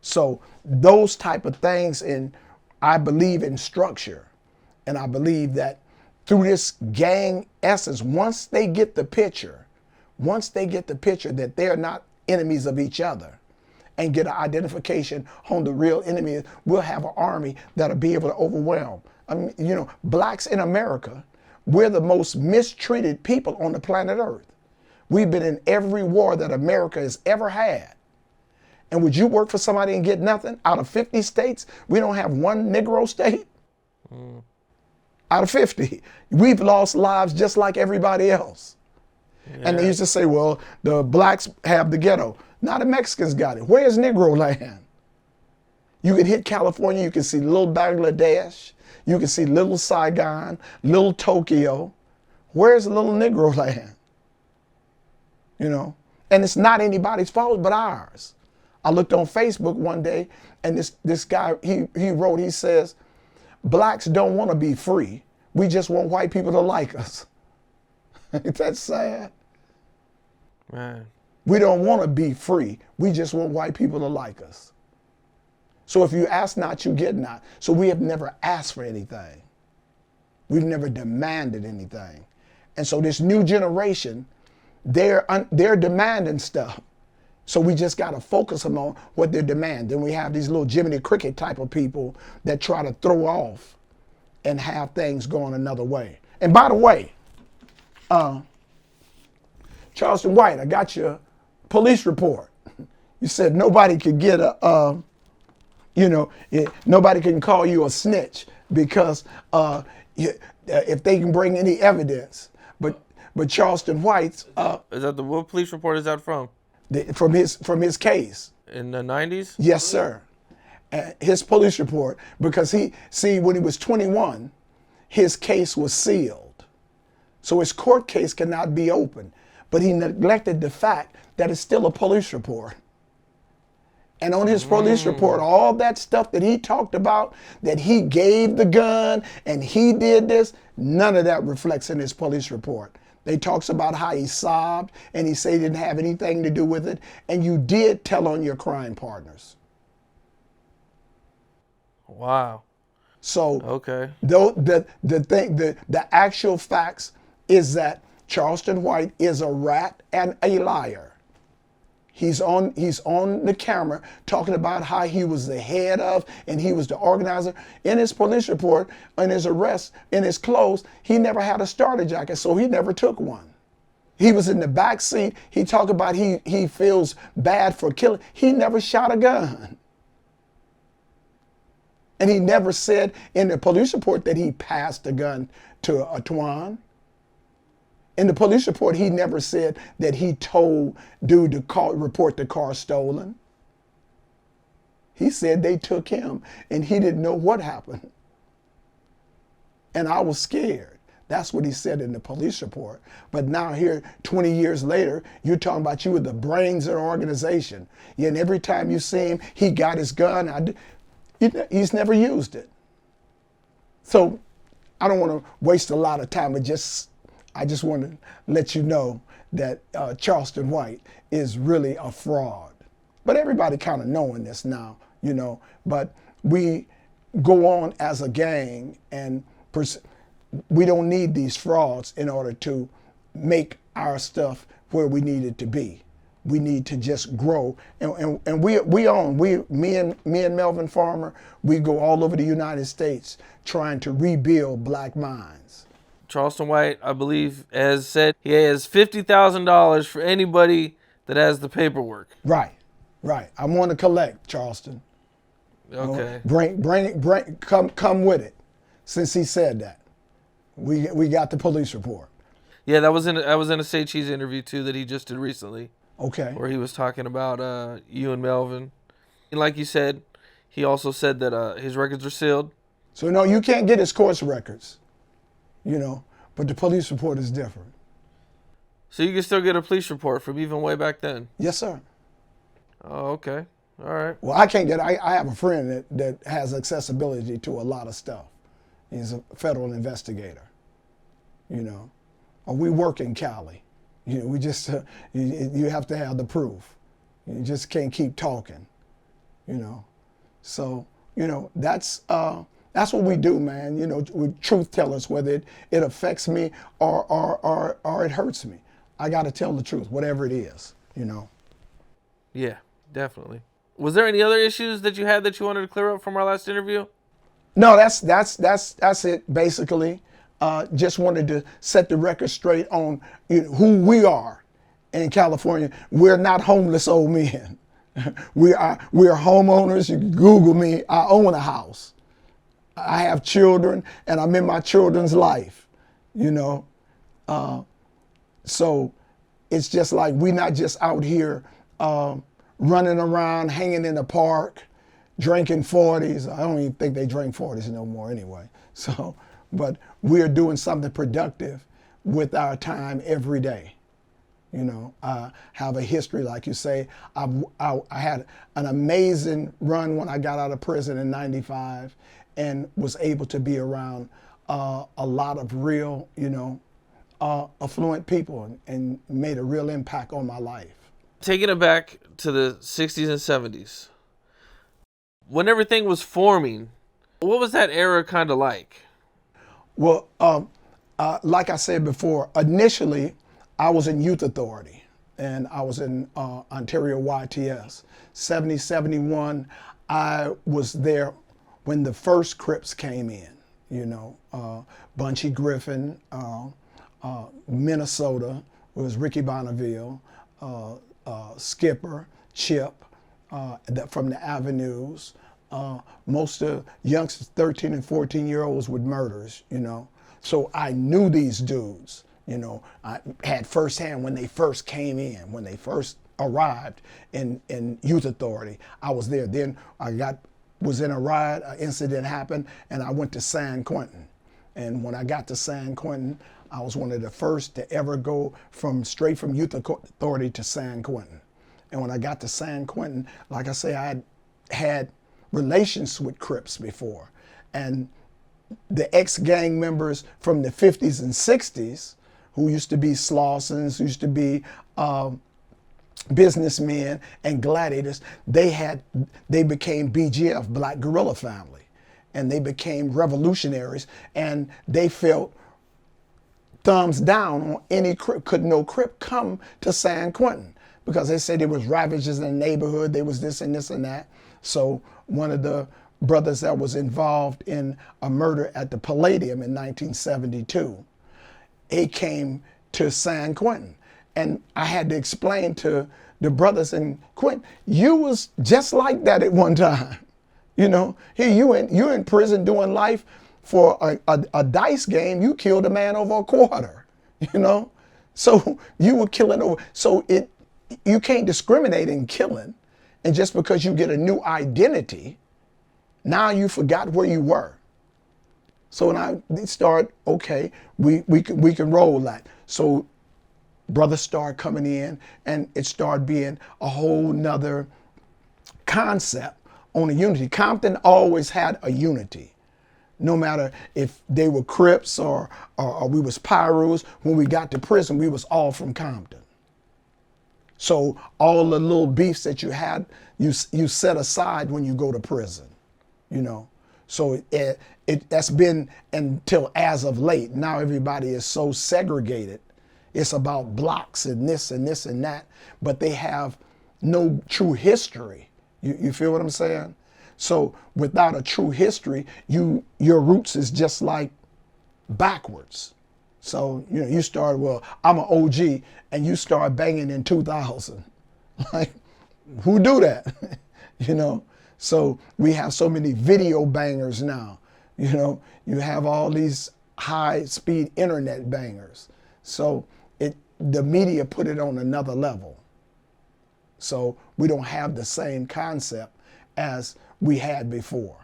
So those type of things, and I believe in structure, and I believe that through this gang essence, once they get the picture that they're not enemies of each other, and get an identification on the real enemy, we'll have an army that'll be able to overwhelm. I mean, you know, blacks in America, we're the most mistreated people on the planet Earth. We've been in every war that America has ever had. And would you work for somebody and get nothing? Out of 50 states, we don't have one Negro state? Out of 50. We've lost lives just like everybody else. Yeah. And they used to say, well, the blacks have the ghetto. Now the Mexicans got it. Where's Negro land? You can hit California, you can see little Bangladesh, you can see little Saigon, little Tokyo. Where's little Negro land? You know, and it's not anybody's fault but ours. I looked on Facebook one day, and this guy, he wrote, he says, blacks don't want to be free. We just want white people to like us. Ain't that sad? Man. We don't want to be free. We just want white people to like us. So if you ask not, you get not. So we have never asked for anything. We've never demanded anything. And so this new generation, they're demanding stuff. So we just got to focus them on what they're demanding. Then we have these little Jiminy Cricket type of people that try to throw off and have things going another way. And by the way, Charleston White, I got your police report. You said nobody could get nobody can call you a snitch because if they can bring any evidence. But Charleston White's is that what police report is that from? From his case. In the 90s? Yes, sir. His police report, because when he was 21, his case was sealed. So his court case cannot be opened. But he neglected the fact that it's still a police report. And on his police report, all that stuff that he talked about, that he gave the gun and he did this, none of that reflects in his police report. They talks about how he sobbed and he said he didn't have anything to do with it. And you did tell on your crime partners. Wow. So okay. The actual facts is that Charleston White is a rat and a liar. He's on the camera talking about how he was the head of and he was the organizer. In his police report, in his arrest, in his clothes, he never had a starter jacket, so he never took one. He was in the back seat. He talked about he feels bad for killing. He never shot a gun. And he never said in the police report that he passed the gun to Tuan. In the police report, he never said that he told dude to report the car stolen. He said they took him and he didn't know what happened. And I was scared. That's what he said in the police report. But now here, 20 years later, you're talking about you were the brains of the organization. And every time you see him, he got his gun. He's never used it. So I don't want to waste a lot of time, but I just want to let you know that Charleston White is really a fraud. But everybody kind of knowing this now, you know. But we go on as a gang, and we don't need these frauds in order to make our stuff where we need it to be. We need to just grow, and me and Melvin Farmer, we go all over the United States trying to rebuild black minds. Charleston White, I believe, has said he has $50,000 for anybody that has the paperwork. Right. I want to collect, Charleston. Okay. Come with it. Since he said that, we got the police report. Yeah, that was in a Say Cheese interview too that he just did recently. Okay. Where he was talking about you and Melvin, and like you said, he also said that his records are sealed. So no, you can't get his course records. You know, but the police report is different. So you can still get a police report from even way back then? Yes, sir. Oh, okay. All right. Well, I can't get, I have a friend that has accessibility to a lot of stuff. He's a federal investigator, you know. Or we work in Cali. You know, we just, you have to have the proof. You just can't keep talking. you know. So, that's what we do, man. We truth tellers, whether it affects me or it hurts me. I got to tell the truth, whatever it is. Yeah, definitely. Was there any other issues that you had that you wanted to clear up from our last interview? No, that's it basically. Just wanted to set the record straight on who we are in California. We're not homeless old men. we are homeowners. You can Google me. I own a house. I have children, and I'm in my children's life. So it's just like we're not just out here running around, hanging in the park, drinking 40s. I don't even think they drink 40s no more anyway. So, but we're doing something productive with our time every day. I have a history, like you say. I had an amazing run when I got out of prison in '95 and was able to be around a lot of real, affluent people and made a real impact on my life. Taking it back to the 60s and 70s, when everything was forming, what was that era kind of like? Well, like I said before, initially I was in youth authority and I was in Ontario YTS. 70, 71, I was there when the first Crips came in, Bunchy Griffin, Minnesota, it was Ricky Bonneville, Skipper, Chip, from the Avenues. Most of youngsters, 13 and 14-year-olds with murders, So I knew these dudes, I had firsthand when they first came in, when they first arrived in youth authority. I was there. Then I was in a riot, an incident happened, and I went to San Quentin. And when I got to San Quentin, I was one of the first to ever go straight from youth authority to San Quentin. And when I got to San Quentin, like I say, I had relations with Crips before. And the ex-gang members from the 50s and 60s, who used to be Slausons, who used to be businessmen and gladiators, they became BGF, Black Guerrilla Family. And they became revolutionaries, and they felt thumbs down on any Crip. Could no Crip come to San Quentin? Because they said there was ravages in the neighborhood, there was this and this and that. So one of the brothers that was involved in a murder at the Palladium in 1972, he came to San Quentin. And I had to explain to the brothers in Quentin, you was just like that at one time. Here you're in prison doing life for a dice game. You killed a man over a quarter, So you were killing over. So you can't discriminate in killing. And just because you get a new identity, now you forgot where you were. So when I started, okay, we can roll that. So brothers started coming in, and it started being a whole nother concept on a unity. Compton always had a unity. No matter if they were Crips or we was Pirus, when we got to prison, we was all from Compton. So all the little beefs that you had, you set aside when you go to prison, So that's been until as of late. Now everybody is so segregated. It's about blocks and this and this and that, but they have no true history. You feel what I'm saying? So without a true history, your roots is just like backwards. So, you start, well, I'm an OG, and you start banging in 2000. Like, who do that? So we have so many video bangers now. You have all these high-speed internet bangers. So the media put it on another level. So we don't have the same concept as we had before.